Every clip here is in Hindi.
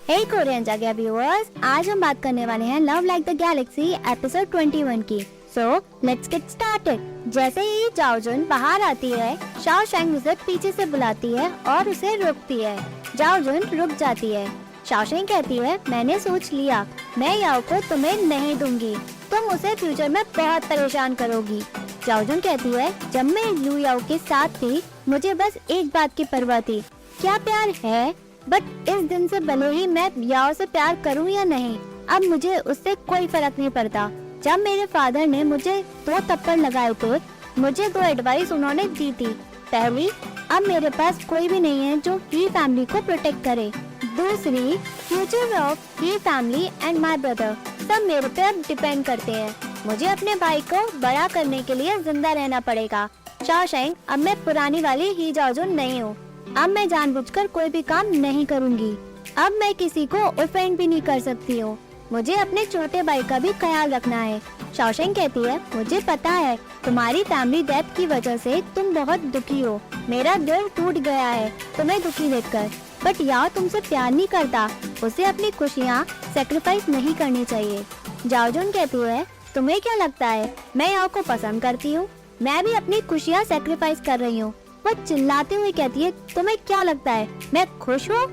हे कोरियन जगह व्यूअर्स, आज हम बात करने वाले हैं love like the Galaxy episode 21 की। So let's get started. जैसे ही जाओजुन बाहर आती है, शाओ शेंग उसे पीछे से बुलाती है और उसे रोकती है। जाओजुन रुक जाती है। शाओ शेंग कहती है, मैंने सोच लिया, मैं याओ को तुम्हें नहीं दूंगी, तुम उसे फ्यूचर में बहुत परेशान करोगी। जाओजुन कहती है, जब मैं लू याओ के साथ थी मुझे बस एक बात की परवाह थी, क्या प्यार है। बट इस दिन से भले ही मैं याओ से प्यार करूं या नहीं, अब मुझे उससे कोई फर्क नहीं पड़ता। जब मेरे फादर ने मुझे 2 थप्पड़ लगाए थे, मुझे 2 एडवाइस उन्होंने दी थी। पहली, अब मेरे पास कोई भी नहीं है जो ही फैमिली को प्रोटेक्ट करे। दूसरी, future of he family and my brother सब मेरे पे अब डिपेंड करते हैं। मुझे अपने भाई को बड़ा करने के लिए जिंदा रहना पड़ेगा। शाओ शेंग, अब मैं पुरानी वाली ही जाओजुन नहीं हूँ। अब मैं जानबूझकर कोई भी काम नहीं करूँगी। अब मैं किसी को ऑफेंड भी नहीं कर सकती हूँ। मुझे अपने छोटे भाई का भी ख्याल रखना है। शाओ शेंग कहती है, मुझे पता है तुम्हारी फैमिली डेथ की वजह से तुम बहुत दुखी हो। मेरा दिल टूट गया है तुम्हें दुखी देखकर। बट याओ तुमसे प्यार नहीं करता, उसे अपनी खुशियाँ सेक्रीफाइस नहीं करनी चाहिए। जाओजुन कहती है, तुम्हें क्या लगता है मैं याओ को पसंद करती हूँ? मैं भी अपनी खुशियाँ सेक्रीफाइस कर रही हूँ। वो चिल्लाते हुए कहती है, तुम्हें क्या लगता है मैं खुश हूँ?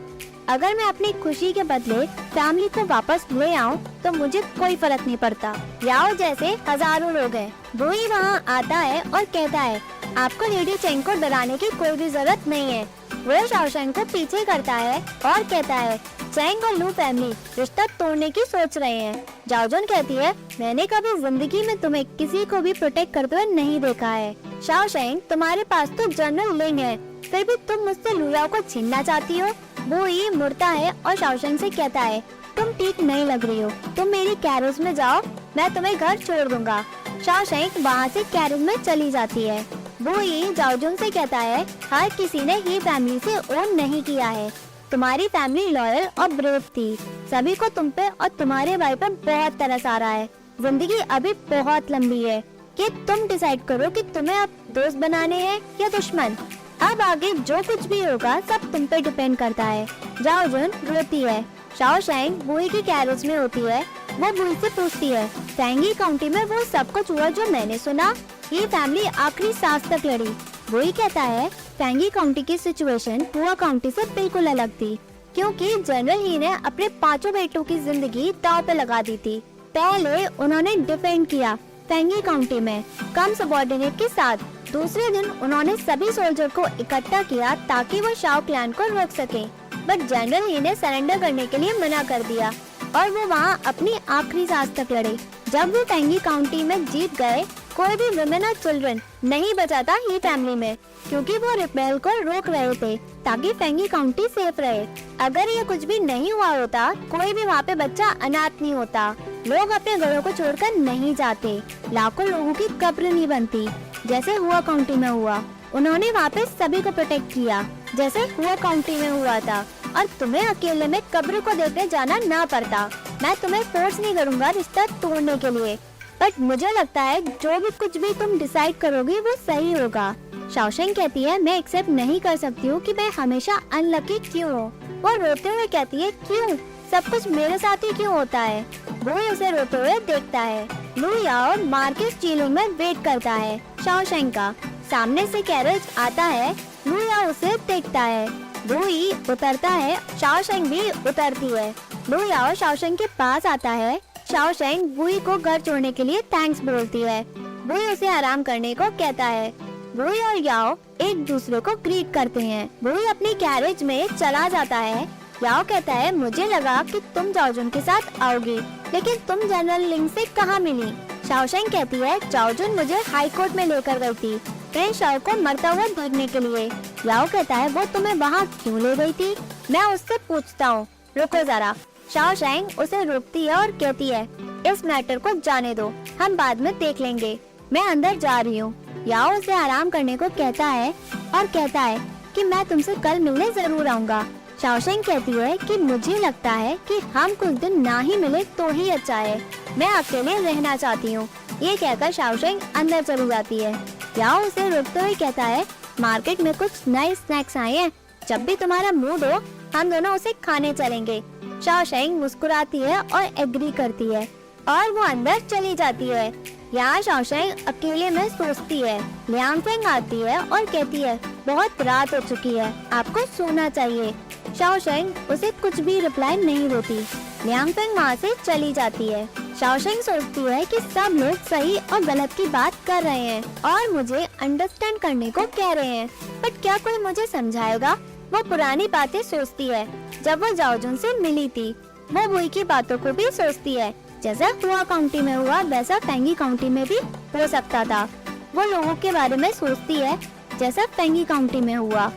अगर मैं अपनी खुशी के बदले फैमिली को वापस ले आऊं तो मुझे कोई फर्क नहीं पड़ता। याओ जैसे हजारों लोग हैं। वो ही वहाँ आता है और कहता है, आपको लेडी चेंग को डराने की कोई भी जरूरत नहीं है। वो शाओ शेंग को पीछे करता है और कहता है, चेंग और लू फैमिली रिश्ता तोड़ने की सोच रहे हैं। जाओजुन कहती है, मैंने कभी जिंदगी में तुम्हें किसी को भी प्रोटेक्ट करते हुए नहीं देखा है। शाओ शेंग, तुम्हारे पास तो जनरल लिंग है, फिर भी तुम मुझसे लू याओ को छीनना चाहती हो। वो ही मुड़ता है और शाओ शेंग से कहता है, तुम ठीक नहीं लग रही हो, तुम मेरी कैरेज में जाओ, मैं तुम्हें घर छोड़ दूंगा। शाओ शेंग वहाँ से कैरेज में चली जाती है। वो ही जाओजुन से कहता है, हर किसी ने ही फैमिली से ओन नहीं किया है। तुम्हारी फैमिली लॉयल और ब्रेव थी। सभी को तुम पे और तुम्हारे भाई पर बहुत तरस आ रहा है। जिंदगी अभी बहुत लंबी है कि तुम डिसाइड करो कि तुम्हें अब दोस्त बनाने हैं या दुश्मन। अब आगे जो कुछ भी होगा सब तुम पे डिपेंड करता है। जाओजुन रोती है। शाओ शेंग बुई की कैरेज में होती है। वो बुई से पूछती है, फैंगी काउंटी में वो सब कुछ हुआ जो मैंने सुना? ये फैमिली आखिरी सांस तक लड़ी। बुई कहता है, फैंगी काउंटी की सिचुएशन हुआ काउंटी से बिल्कुल अलग थी, क्योंकि जनरल ही ने अपने 5 बेटों की जिंदगी दांव पे लगा दी थी। पहले उन्होंने डिफेंड किया फैंगी काउंटी में कम सबॉर्डिनेट के साथ। दूसरे दिन उन्होंने सभी सोल्जर को इकट्ठा किया ताकि वो शाओ क्लैन को रोक सके। बट जनरल ही ने सरेंडर करने के लिए मना कर दिया और वो वहाँ अपनी आखिरी सांस तक लड़े। जब वो फैंगी काउंटी में जीत गए, कोई भी वुमेन और चिल्ड्रन नहीं बचा था ही फैमिली में, क्योंकि वो रिबेल को रोक रहे थे ताकि फैंगी काउंटी सेफ रहे। अगर ये कुछ भी नहीं हुआ होता, कोई भी वहाँ पे बच्चा अनाथ नहीं होता। लोग अपने घरों को छोड़कर नहीं जाते, लाखों लोगों की कब्र नहीं बनती जैसे हुआ काउंटी में हुआ। उन्होंने वहाँ पे सभी को प्रोटेक्ट किया जैसे हुआ काउंटी में हुआ था, और तुम्हें अकेले में कब्र को देखने जाना ना पड़ता। मैं तुम्हें फोर्स नहीं करूँगा रिश्ता तोड़ने के लिए, बट मुझे लगता है जो भी कुछ भी तुम डिसाइड करोगी वो सही होगा। शाओ शेंग कहती है, मैं एक्सेप्ट नहीं कर सकती हूँ कि मैं हमेशा अनलकी क्यों हूँ। वो रोते हुए कहती है, क्यों सब कुछ मेरे साथ ही क्यों होता है? वो उसे रोते हुए देखता है। लू याओ मार्केट चीलिंग में वेट करता है शाओ शेंग का। सामने से कैरेज आता है। लू याओ उसे देखता है। वो ही उतरता है, शाओ शेंग भी उतरती है। लू याओ शाओ शेंग के पास आता है। शाओ शेंग बुई को घर छोड़ने के लिए थैंक्स बोलती है। बुई उसे आराम करने को कहता है। बुई और याओ एक दूसरे को ग्रीट करते हैं। बुई अपनी कैरेज में चला जाता है। याओ कहता है, मुझे लगा कि तुम जाओजुन के साथ आओगी, लेकिन तुम जनरल लिंग से कहाँ मिली? शाओ शेंग कहती है, जाओजुन मुझे हाई कोर्ट में लेकर गई थी फ्रेंच शाओ को मरता हुआ देखने के लिए। याओ कहता है, वो तुम्हें वहाँ क्यों ले गई थी? मैं उससे पूछता हूँ, रुको जरा। शाओ शेंग उसे रोकती है और कहती है, इस मैटर को जाने दो, हम बाद में देख लेंगे, मैं अंदर जा रही हूँ। याओ उसे आराम करने को कहता है और कहता है कि मैं तुमसे कल मिलने जरूर आऊँगा। शाओ शेंग कहती है कि मुझे लगता है कि हम कुछ दिन ना ही मिले तो ही अच्छा है, मैं अकेले रहना चाहती हूँ। ये कहकर शाओ शेंग अंदर चली जाती है। याओ उसे रोकते हुए कहता है, मार्केट में कुछ नए स्नैक्स आए हैं, जब भी तुम्हारा मूड हो हम दोनों उसे खाने चलेंगे। शाओशेंग मुस्कुराती है और एग्री करती है और वो अंदर चली जाती है। यहाँ शाओशेंग अकेले में सोचती है। लियांगफेंग आती है और कहती है बहुत रात हो चुकी है, आपको सोना चाहिए। शाओशेंग उसे कुछ भी रिप्लाई नहीं देती। लियांगफेंग वहाँ से चली जाती है। शाओशेंग सोचती है कि सब लोग सही और गलत की बात कर रहे हैं और मुझे अंडरस्टैंड करने को कह रहे हैं, बट क्या कोई मुझे समझाएगा। वो पुरानी बातें सोचती है जब वो जाओजुन से मिली थी। वो बुई की बातों को भी सोचती है, जैसा हुआ काउंटी में हुआ वैसा फेंगी काउंटी में भी हो सकता था। वो लोगों के बारे में सोचती है जैसा फेंगी काउंटी में हुआ,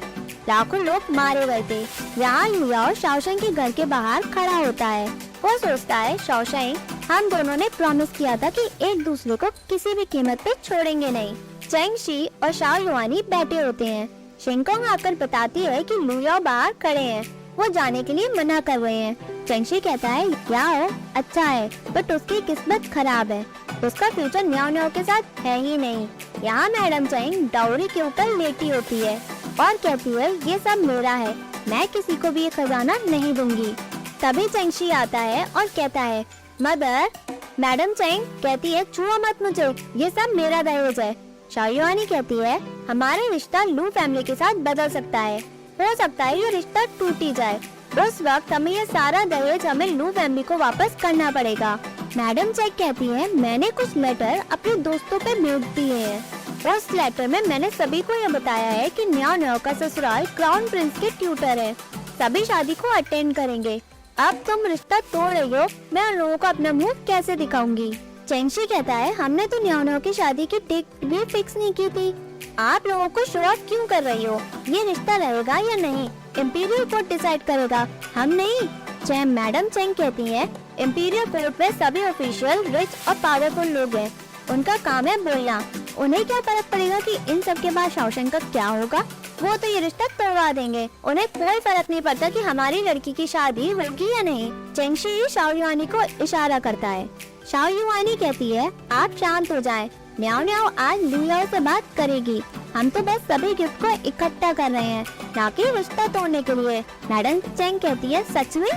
लाखों लोग मारे गए थे। यहाँ लियाओ शाओशेंग के घर के बाहर खड़ा होता है। वो सोचता है शाओशेंग, हम दोनों ने प्रॉमिस किया था कि एक दूसरे को किसी भी कीमत पे छोड़ेंगे नहीं। चेंग शी और शाओ युआनी बैठे होते हैं। शिंगकोंग आकर बताती है कि लुयाओ बाहर खड़े हैं, वो जाने के लिए मना कर रहे हैं। चेंग शी कहता है याओ अच्छा है, बट उसकी किस्मत खराब है, उसका फ्यूचर न्याओ न्याओ के साथ है ही नहीं। यहाँ मैडम चेंग डाउरी के ऊपर लेटी होती है और कहती है ये सब मेरा है, मैं किसी को भी ये खजाना नहीं दूंगी। तभी चेंग शी आता है और कहता है मदर। मैडम चेंग कहती है छुओ मत मुझे, ये सब मेरा दहेज है। शाओ युआनी कहती है हमारा रिश्ता लू फैमिली के साथ बदल सकता है, हो सकता है ये रिश्ता टूट ही जाए। उस वक्त हमें ये सारा दहेज हमें लू फैमिली को वापस करना पड़ेगा। मैडम चेंग कहती है मैंने कुछ लेटर अपने दोस्तों पे भेज दिए हैं। उस लेटर में मैंने सभी को ये बताया है कि न्याओ न्याओ का ससुराल क्राउन प्रिंस के ट्यूटर है, सभी शादी को अटेंड करेंगे। अब तुम रिश्ता तोड़ रही हो, मैं उन लोगों को अपना मुंह कैसे दिखाऊंगी। चेंग शी कहता है हमने तो न्याओ न्याओ की शादी की डेट भी फिक्स नहीं की थी, आप लोगों को शो ऑफ क्यों कर रही हो। ये रिश्ता रहेगा या नहीं इम्पीरियल कोर्ट डिसाइड करेगा, हम नहीं। मैडम चेंग कहती है इम्पीरियल कोर्ट में सभी ऑफिशियल रिच और पावरफुल लोग हैं, उनका काम है बोलना, उन्हें क्या फर्क पड़ेगा कि इन सब के बाद शाओशेंग का क्या होगा, वो तो ये रिश्ता तोड़वा देंगे, उन्हें कोई फर्क नहीं पड़ता कि हमारी लड़की की शादी होगी या नहीं। चेंग शी शाओ युआनी को इशारा करता है। शाओ युआनी कहती है आप शांत हो जाएं, न्याओ न्याओ आज लुयाओ से बात करेगी, हम तो बस सभी गिफ्ट को इकट्ठा कर रहे हैं, ना कि रिश्ता तोड़ने के लिए। मैडम चेंग कहती है सच में।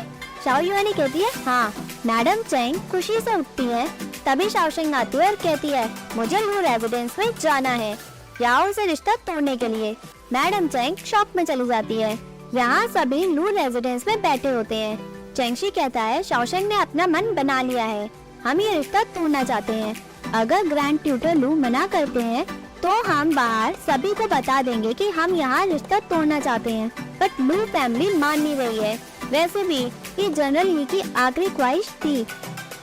शाओ युआनी कहती है हाँ। मैडम चेंग खुशी से उठती है। तभी शाओशेंग आती है और कहती है मुझे लू रेजिडेंस में जाना है याओ से रिश्ता तोड़ने के लिए। मैडम चेंग शॉक में चली जाती है। यहाँ सभी लू रेजिडेंस में बैठे होते हैं। चेंगशी कहता है शाओशेंग ने अपना मन बना लिया है, हम ये रिश्ता तोड़ना चाहते हैं। अगर ग्रैंड ट्यूटर लू मना करते हैं तो हम बाहर सभी को बता देंगे कि हम यहाँ रिश्ता तोड़ना चाहते हैं, बट लू फैमिली मान नहीं रही है। वैसे भी ये जनरल ली की आखिरी ख्वाहिश थी।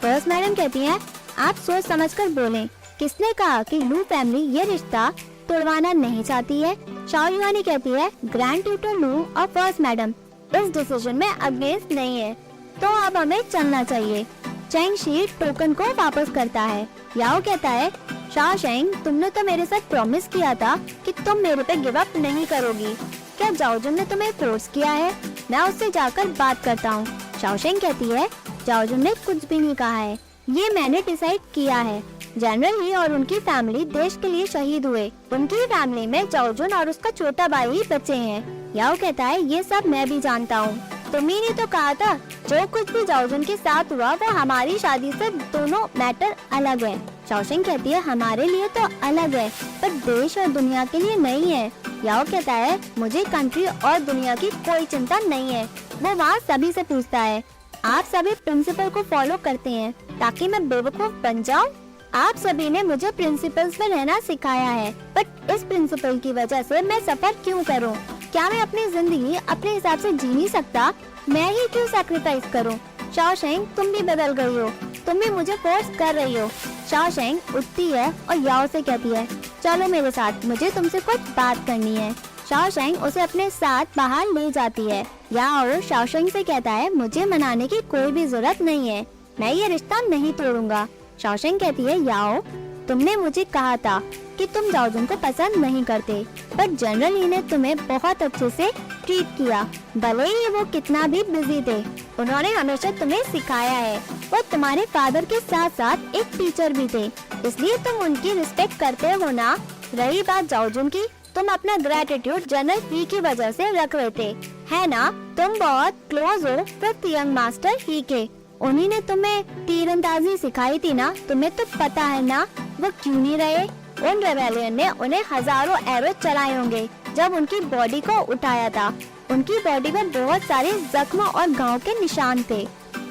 फर्स्ट मैडम कहती है आप सोच समझकर बोलें, किसने कहा कि लू फैमिली ये रिश्ता तोड़वाना नहीं चाहती है। शाओ युआनी कहती है ग्रैंड ट्यूटर लू और फर्स्ट मैडम इस डिसीजन में अगेंस्ट नहीं है, तो अब हमें चलना चाहिए। चेंग शी टोकन को वापस करता है। याओ कहता है शाओशेंग तुमने तो मेरे साथ प्रॉमिस किया था कि तुम मेरे पे गिव अप नहीं करोगी, क्या जाओजुन ने तुम्हें फोर्स किया है, मैं उससे जाकर बात करता हूँ। शाओशेंग कहती है जाओजुन ने कुछ भी नहीं कहा है, ये मैंने डिसाइड किया है। जनरल ही और उनकी फैमिली देश के लिए शहीद हुए, उनकी फैमिली में जाओजुन और उसका छोटा भाई ही बचे हैं। याओ कहता है ये सब मैं भी जानता हूँ, तुम्ही ने तो कहा था जो कुछ भी जाओजुन के साथ हुआ वो हमारी शादी से दोनों मैटर अलग है। शाओशेंग कहती है हमारे लिए तो अलग है पर देश और दुनिया के लिए नहीं है। याओ कहता है मुझे कंट्री और दुनिया की कोई चिंता नहीं है। वो वहाँ सभी से पूछता है आप सभी प्रिंसिपल को फॉलो करते हैं ताकि मैं बेवकूफ बन जाऊं? आप सभी ने मुझे प्रिंसिपल्स में रहना सिखाया है, बट इस प्रिंसिपल की वजह से मैं सफर क्यों करूं? क्या मैं अपनी जिंदगी अपने हिसाब से जी नहीं सकता? मैं ही क्यों सैक्रिफाइस करूं? शाओशेंग तुम भी बदल गई हो, तुम भी मुझे फोर्स कर रही हो। शाओशेंग उठती है और याओ से कहती है चलो मेरे साथ, मुझे तुमसे कुछ बात करनी है। शाओशेंग उसे अपने साथ बाहर ले जाती है। याओ शाओशेंग से कहता है मुझे मनाने की कोई भी जरूरत नहीं है, मैं ये रिश्ता नहीं तोड़ूंगा। शाओशेंग कहती है याओ तुमने मुझे कहा था कि तुम जाओजुन को पसंद नहीं करते, पर जनरल ही ने तुम्हें बहुत अच्छे से ट्रीट किया, भले ही वो कितना भी बिजी थे, उन्होंने हमेशा तुम्हें सिखाया है। वो तुम्हारे फादर के साथ साथ एक टीचर भी थे, इसलिए तुम उनकी रिस्पेक्ट करते हो ना। रही बात जाओजुन की, तुम अपना ग्रेटिट्यूड जनरल ही की वजह से रख रहे थे, है ना? तुम बहुत क्लोज हो फिफ्थ यंग मास्टर ही के। उन्हीं ने तुम्हें तीरंदाजी सिखाई थी ना, तुम्हें तो पता है ना वो क्यों नहीं रहे। उन रेबेलियन ने उन्हें हजारों एरो चलाए होंगे जब उनकी बॉडी को उठाया था। उनकी बॉडी में बहुत सारे जख्म और घाव के निशान थे।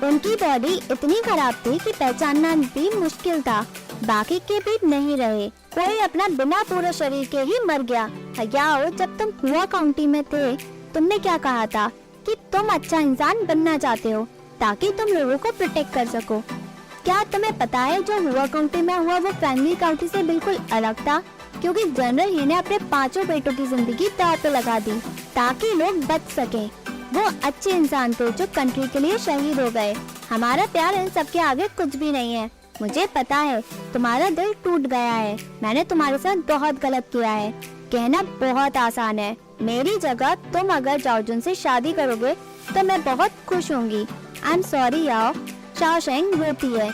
उनकी बॉडी इतनी खराब थी कि पहचानना भी मुश्किल था। बाकी के भी नहीं रहे, कोई अपना बिना पूरे शरीर के ही मर गया। याओ, जब तुम हुआ काउंटी में थे तुमने क्या कहा था कि तुम अच्छा इंसान बनना चाहते हो ताकि तुम लोगों को प्रोटेक्ट कर सको। क्या तुम्हें पता है जो हुआ काउंटी में हुआ वो फैमिली काउंटी से बिल्कुल अलग था, क्योंकि जनरल ही ने अपने 5 बेटों की जिंदगी दांव पे लगा दी ताकि लोग बच सके। वो अच्छे इंसान थे जो कंट्री के लिए शहीद हो गए। हमारा प्यार इन सबके आगे कुछ भी नहीं है। मुझे पता है तुम्हारा दिल टूट गया है, मैंने तुम्हारे साथ बहुत गलत किया है। कहना बहुत आसान है। मेरी जगह तुम अगर जाओजुन से शादी करोगे तो मैं बहुत खुश होंगी। I am sorry Yao. Xiaosheng रोती है।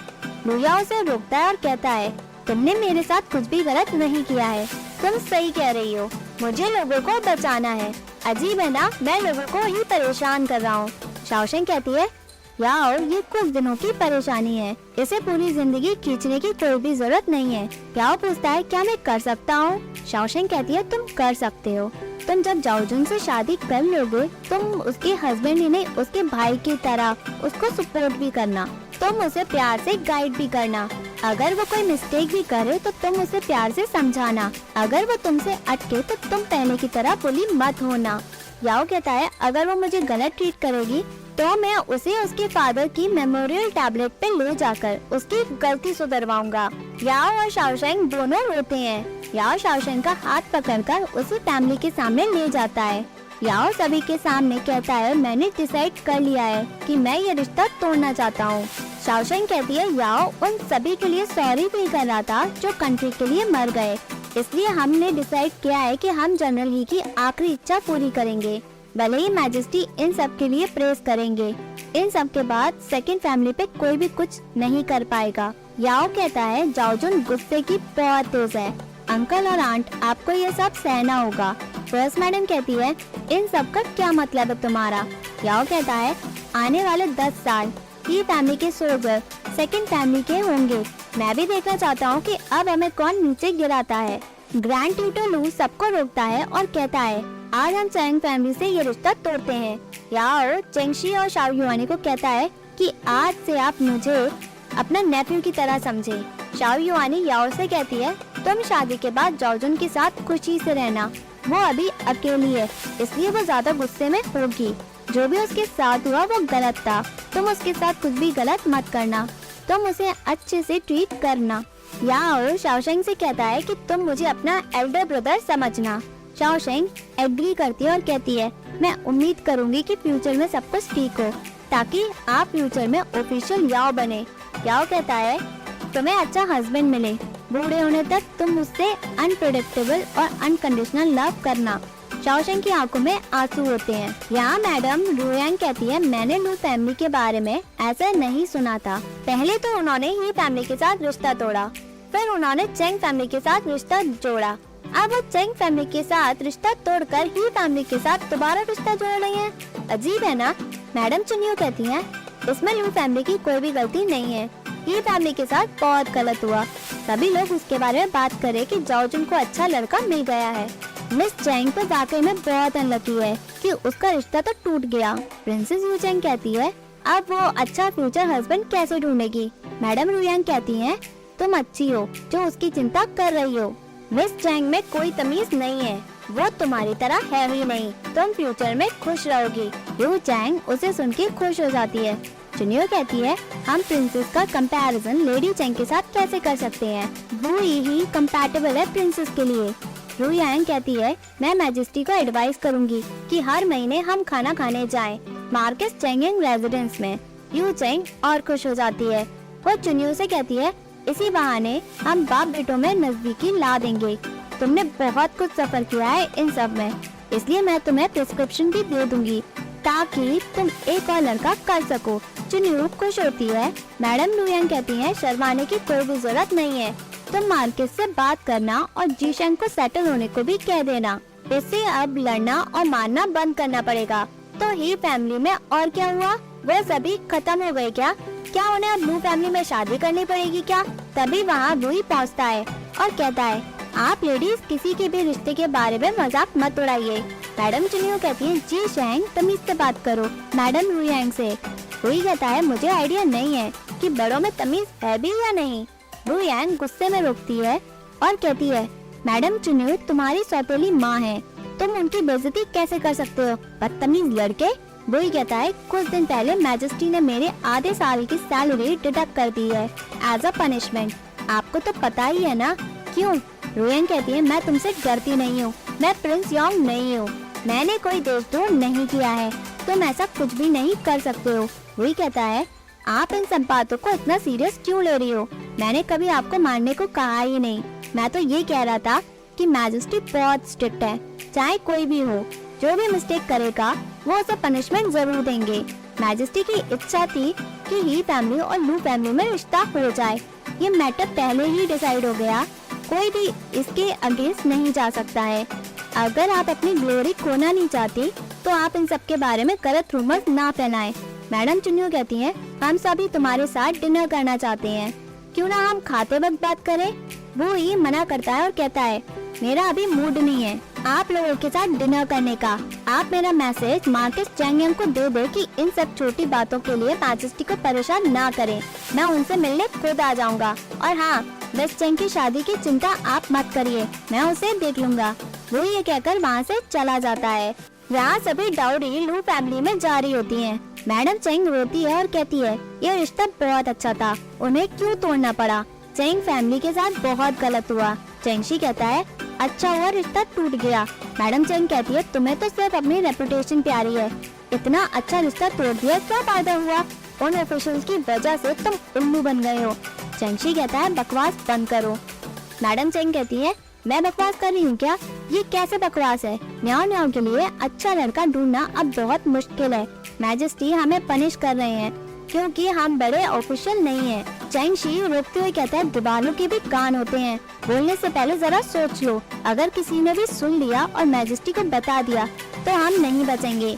लुयाओ उसे रोकता है और कहता है, तुमने मेरे साथ कुछ भी गलत नहीं किया है, तुम सही कह रही हो, मुझे लोगों को बचाना है। अजीब है ना, मैं लोगों को ही परेशान कर रहा हूँ। शाओशेंग कहती है, याओ ये कुछ दिनों की परेशानी है, इसे पूरी जिंदगी खींचने की कोई भी जरूरत नहीं है। याओ पूछता है, क्या मैं कर सकता हूँ? शाओशेंग कहती है, तुम कर सकते हो। तुम जब जाओजुन से शादी कर लोगे तुम उसके हस्बैंड ही नहीं उसके भाई की तरह उसको सपोर्ट भी करना। तुम उसे प्यार से गाइड भी करना। अगर वो कोई मिस्टेक भी करे तो तुम उसे प्यार से समझाना। अगर वो तुमसे अटके तो तुम पहले की तरह बुली मत होना। याओ कहता है, अगर वो मुझे गलत ट्रीट करेगी तो मैं उसे उसके फादर की मेमोरियल टैबलेट पे ले जाकर उसकी गलती सुधरवाऊंगा। याओ और शाओशेंग दोनों रोते हैं। याओ शाओशेंग का हाथ पकड़कर उसे फैमिली के सामने ले जाता है। याओ सभी के सामने कहता है, मैंने डिसाइड कर लिया है कि मैं ये रिश्ता तोड़ना चाहता हूँ। शाओशेंग कहती है, याओ उन सभी के लिए सॉरी फील कर रहा था जो कंट्री के लिए मर गए, इसलिए हमने डिसाइड किया है कि हम जनरल ही की आखिरी इच्छा पूरी करेंगे, भले ही मैजेस्टी इन सब के लिए प्रेस करेंगे। इन सब के बाद सेकंड फैमिली पे कोई भी कुछ नहीं कर पाएगा। याओ कहता है, जाओजुन गुस्से की बहुत तेज है, अंकल और आंट आपको ये सब सहना होगा। फर्स्ट मैडम कहती है, इन सब का क्या मतलब है तुम्हारा? याओ कहता है, आने वाले 10 साल ही फैमिली के सोल्जर सेकंड फैमिली के होंगे। मैं भी देखना चाहता हूँ कि अब हमें कौन नीचे गिराता है। ग्रैंड ट्यूटर लू सबको रोकता है और कहता है, आज हम चैंग फैमिली से ये रिश्ता तोड़ते हैं। याओ चेंगशी और शाओ युआनी को कहता है कि आज से आप मुझे अपना नेफ्यू की तरह समझे। शाओ युआनी याओ से कहती है, तुम शादी के बाद जाओजुन के साथ खुशी से रहना, वो अभी अकेली है इसलिए वो ज्यादा गुस्से में होगी। जो भी उसके साथ हुआ वो गलत था, तुम उसके साथ कुछ भी गलत मत करना, तुम उसे अच्छे से ट्रीट करना। याओ शाओशेंग से कहता है कि तुम मुझे अपना एल्डर ब्रदर समझना। शाओशेंग एग्री करती है और कहती है, मैं उम्मीद करूंगी कि फ्यूचर में सब कुछ ठीक हो ताकि आप फ्यूचर में ऑफिशियल याओ बने। याओ कहता है, तुम्हें अच्छा हस्बैंड मिले, बूढ़े होने तक तुम मुझसे अनप्रेडिक्टेबल और अनकंडीशनल लव करना। शाओशेंग की आंखों में आंसू होते हैं। यहाँ मैडम रुयांग कहती है, मैंने लू फैमिली के बारे में ऐसा नहीं सुना था। पहले तो उन्होंने ही फैमिली के साथ रिश्ता तोड़ा, फिर उन्होंने चेंग फैमिली के साथ रिश्ता जोड़ा, अब वो चेंग फैमिली के साथ रिश्ता तोड़कर ही फैमिली के साथ दोबारा रिश्ता जोड़ रही हैं। अजीब है ना? मैडम चुनियो कहती हैं, इसमें लू फैमिली की कोई भी गलती नहीं है, ये फैमिली के साथ बहुत गलत हुआ। सभी लोग उसके बारे में बात करें कि जाओजुन को अच्छा लड़का मिल गया है। मिस चैंग तो वाकई में बहुत अनलकी है कि उसका रिश्ता तो टूट गया। प्रिंसेस यू चैंग कहती है, अब वो अच्छा फ्यूचर हस्बैंड कैसे ढूंढेगी? मैडम रुयांग कहती हैं, तुम अच्छी हो जो उसकी चिंता कर रही हो। मिस चैंग में कोई तमीज नहीं है, वो तुम्हारी तरह है ही नहीं, तुम फ्यूचर में खुश रहोगी। यू चैंग उसे सुन के खुश हो जाती है। चुनियो कहती है, हम प्रिंसेस का कंपैरिजन लेडी चैंग के साथ कैसे कर सकते हैं, वो ही कंपैटिबल है प्रिंसेस के लिए। रुयांग कहती है, मैं मैजेस्टी को एडवाइस करूंगी कि हर महीने हम खाना खाने जाएं, मार्केस चेंगिंग रेजिडेंस में। यू चैंग और खुश हो जाती है। वो चुनियो से कहती है, इसी बहाने हम बाप बेटों में नजदीकी ला देंगे। तुमने बहुत कुछ सफर किया है इन सब में, इसलिए मैं तुम्हें प्रिस्क्रिप्शन भी दे दूंगी ताकि तुम एक और लड़का कर सको। चुनियो खुश होती है। मैडम रुयांग कहती है, शर्माने की कोई भी जरूरत नहीं है, तुम मार्केस से बात करना और जीशेंग को सेटल होने को भी कह देना। इससे अब लड़ना और मारना बंद करना पड़ेगा। तो ही फैमिली में और क्या हुआ? वो सभी खत्म हो गए क्या? क्या उन्हें अब ब्लू फैमिली में शादी करनी पड़ेगी क्या? तभी वहाँ रूही पहुँचता है और कहता है, आप लेडीज किसी के भी रिश्ते के बारे में मजाक मत उड़ाइए। मैडम चुनियो कहती है, जी शेंग तमीज से बात करो मैडम रूयांग से। रूही कहता है, मुझे आइडिया नहीं है कि बड़ों में तमीज है भी या नहीं। रूयांग गुस्से में रोकती है और कहती है, मैडम चुनियो तुम्हारी सौतेली माँ है, तुम उनकी बेइज्जती कैसे कर सकते हो, बदतमीज लड़के। रूही कहता है, कुछ दिन पहले मैजेस्टी ने मेरे आधे साल की सैलरी डिडक्ट कर दी है एज अ पनिशमेंट। आपको तो पता ही है ना क्यों? रूयांग कहती है, मैं तुमसे डरती नहीं हूँ, मैं प्रिंस योंग नहीं हूँ, मैंने कोई देशद्रोह नहीं किया है, तुम ऐसा कुछ भी नहीं कर सकते हो। रूही कहता है, आप इन सब बातों को इतना सीरियस क्यों ले रही हो? मैंने कभी आपको मारने को कहा ही नहीं। मैं तो ये कह रहा था कि मैजेस्टी बहुत स्ट्रिक्ट है, चाहे कोई भी हो, जो भी मिस्टेक करेगा वो उसे पनिशमेंट जरूर देंगे। मैजेस्टी की इच्छा थी कि ही फैमिली और लू फैमिली में रिश्ता हो जाए। ये मैटर पहले ही डिसाइड हो गया, कोई भी इसके अगेंस्ट नहीं जा सकता है। अगर आप अपनी ग्लोरी खोना नहीं चाहती तो आप इन सब के बारे में गलत रूमर्स ना फैलाएं। मैडम चुनियो कहती हैं, हम सभी तुम्हारे साथ डिनर करना चाहते हैं, क्यों ना हम खाते वक्त बात करें। वो ही मना करता है और कहता है, मेरा अभी मूड नहीं है आप लोगों के साथ डिनर करने का। आप मेरा मैसेज मार्केस चैंगयंग को दे दो कि इन सब छोटी बातों के लिए मैजेस्टी को परेशान ना करें। मैं उनसे मिलने खुद आ जाऊंगा। और हाँ, वेस्ट चैंग की शादी की चिंता आप मत करिए, मैं उसे देख लूंगा। वो ये कहकर वहाँ से चला जाता है। यहाँ सभी डाउरी लू फैमिली में जारी होती है। मैडम चैंग रोती है और कहती है, ये रिश्ता बहुत अच्छा था, उन्हें क्यों तोड़ना पड़ा? चैंग फैमिली के साथ बहुत गलत हुआ। चैंगशी कहता है, अच्छा हुआ रिश्ता टूट गया। मैडम चैंग कहती है, तुम्हें तो सिर्फ अपनी रेपुटेशन प्यारी है, इतना अच्छा रिश्ता तोड़ दिया, क्या फायदा हुआ? उन ऑफिशियल्स की वजह से तुम उल्लू बन गए हो। चैंगशी कहता है, बकवास बंद करो। मैडम चैंग कहती है, मैं बकवास कर रही हूँ क्या? ये कैसे बकवास है? न्याओ न्याओ के लिए अच्छा लड़का ढूंढना अब बहुत मुश्किल है। मैजेस्टी हमें पनिश कर रहे हैं क्योंकि हम बड़े ऑफिशियल नहीं हैं। चैंगशी रोकते हुए कहता है, दीवारों के भी कान होते हैं, बोलने से पहले जरा सोच लो। अगर किसी ने भी सुन लिया और मैजेस्टी को बता दिया तो हम नहीं बचेंगे।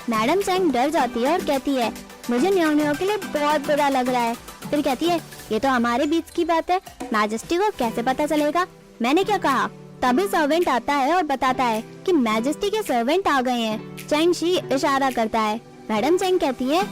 मैडम चैंग डर जाती है और कहती है, मुझे न्याओ न्याओ के लिए बहुत बुरा लग रहा है। फिर कहती है, ये तो हमारे बीच की बात है, मैजेस्टी को कैसे पता चलेगा? मैंने क्या कहा? तभी सर्वेंट आता है और बताता है कि मैजेस्टी के सर्वेंट आ गए हैं। चैंगशी इशारा करता है। मैडम चैंग कहती है,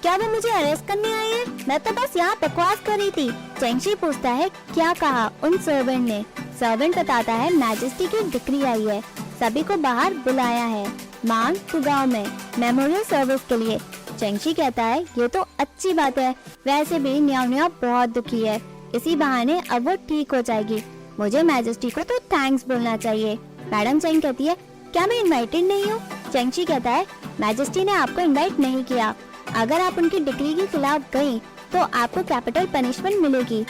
क्या वो मुझे अरेस्ट करने आई है? मैं तो बस यहाँ बकवास कर रही थी। चैंगशी पूछता है, क्या कहा उन सर्वेंट ने? सर्वेंट बताता है, मैजेस्टी की डिक्री आई है, सभी को बाहर बुलाया है मांग गाँव में मेमोरियल सर्विस के लिए। चैंगशी कहता है, ये तो अच्छी बात है, वैसे भी न्याओ न्याओ बहुत दुखी है, इसी बहाने अब वो ठीक हो जाएगी। मुझे मैजेस्टी को तो थैंक्स बोलना चाहिए। मैडम चैंग कहती है, क्या मैं इनवाइटेड नहीं हूँ? चैंगशी कहता है, मैजेस्टी ने आपको इनवाइट नहीं किया, अगर आप उनकी डिक्री के खिलाफ गई तो आपको कैपिटल पनिशमेंट मिलेगी।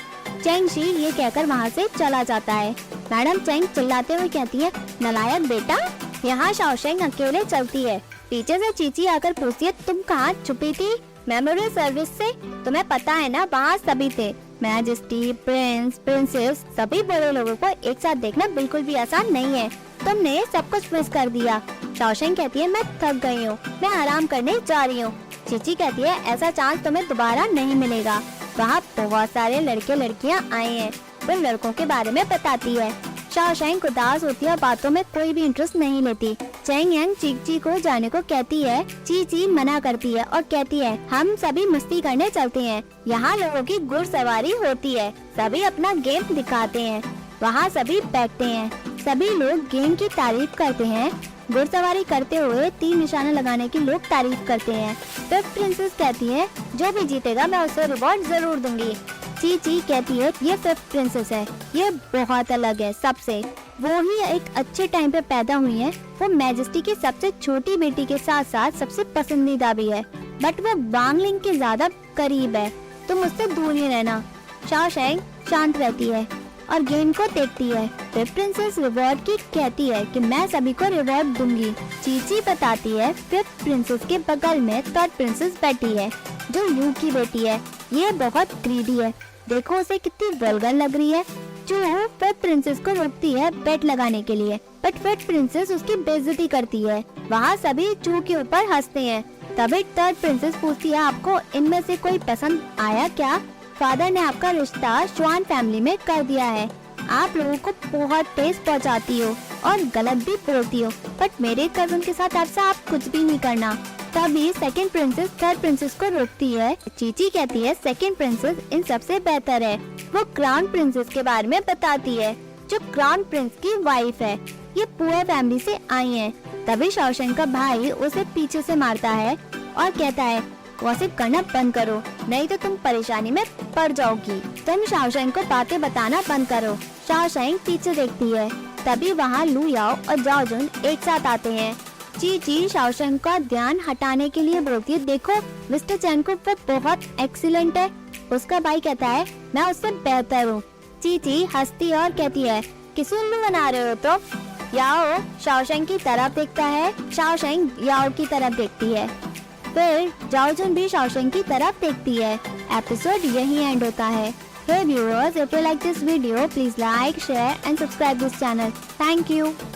चैंगशी ये कहकर वहाँ से चला जाता है। मैडम चैंग चिल्लाते हुए कहती है, नालायक बेटा। यहाँ शाओशेंग अकेले चलती है। पीछे से चीची आकर पूछती है, तुम कहाँ छुपी थी? मेमोरियल सर्विस से? तुम्हें पता है ना वहाँ सभी थे, मैजेस्टी, प्रिंस, प्रिंसेस, सभी बड़े लोगों को एक साथ देखना बिल्कुल भी आसान नहीं है, तुमने सब कुछ मिस कर दिया। शाओशेंग कहती है, मैं थक गई हूँ, मैं आराम करने जा रही हूँ। चीची कहती है, ऐसा चांस तुम्हें दोबारा नहीं मिलेगा। वहाँ बहुत सारे लड़के लड़कियाँ आए हैं, वो लड़कों के बारे में बताती है। शाओशेंग उदास होती है और बातों में कोई भी इंटरेस्ट नहीं लेती। चैंगयंग चीची को जाने को कहती है। चीची मना करती है और कहती है, हम सभी मस्ती करने चलते हैं, यहाँ लोगों की घुड़सवारी होती है, सभी अपना गेम दिखाते हैं। वहाँ सभी बैठते हैं, सभी लोग गेम की तारीफ करते हैं। घुड़सवारी करते हुए 3 निशाना लगाने की लोग तारीफ करते हैं। फिफ्थ प्रिंसेस कहती है, जो भी जीतेगा मैं उसे रिवॉर्ड जरूर दूंगी। चीची कहती है, ये फिफ्थ प्रिंसेस है, ये बहुत अलग है सबसे, वो ही एक अच्छे टाइम पे पैदा हुई है, वो मैजेस्टी की सबसे छोटी बेटी के साथ साथ सबसे पसंदीदा भी है, बट वो वांगलिंग के ज्यादा करीब है, तुम उससे दूर ही रहना। शाओशेंग शांत रहती है और गेम को देखती है। फिफ्थ प्रिंसेस रिवॉर्ड की कहती है कि मैं सभी को रिवॉर्ड दूंगी। चीची बताती है, फिफ्थ प्रिंसेस के बगल में थर्ड प्रिंसेस बैठी है, जो यू की बेटी है, ये बहुत ग्रीडी है, देखो उसे कितनी वल्गर लग रही है। चू फिर प्रिंसेस को रोकती है बेट लगाने के लिए, बट फिर प्रिंसेस उसकी बेइज्जती करती है। वहाँ सभी चू के ऊपर हंसते हैं। तभी थर्ड प्रिंसेस पूछती है, आपको इनमें से कोई पसंद आया क्या? फादर ने आपका रिश्ता श्वान फैमिली में कर दिया है। आप लोगों को बहुत ठेस पहुंचाती हो और गलत भी बोलती हो, बट मेरे कजन के साथ ऐसा आप कुछ भी नहीं करना। तभी सेकंड प्रिंसेस थर्ड प्रिंसेस को रोकती है। चीची कहती है सेकंड प्रिंसेस इन सबसे बेहतर है। वो क्राउन प्रिंसेस के बारे में बताती है, जो क्राउन प्रिंस की वाइफ है। ये पुअर फैमिली से आई है। तभी शाओशेंग का भाई उसे पीछे से मारता है और कहता है, गॉसिप करना बंद करो, नहीं तो तुम परेशानी में पड़ जाओगी। तुम शाओशेंग को बातें बताना बंद करो। शाओशेंग पीछे देखती है। तभी वहाँ लू याओ और जाओ जुन एक साथ आते हैं। चीची शाओशेंग का ध्यान हटाने के लिए बोलती है, देखो मिस्टर चैन को वो बहुत एक्सीलेंट है। उसका भाई कहता है, मैं उससे बेहतर हूँ। चीची हंसती और कहती है, किस उल्लू बना रहे हो तो? याओ शाओशेंग की तरफ देखता है। शाओशेंग याओ की तरफ देखती है। फिर जाओ जुन भी शाओशेंग की तरफ देखती है। एपिसोड यहीं एंड होता है। Hey viewers, if you like this video, please like, share and subscribe this channel. Thank you.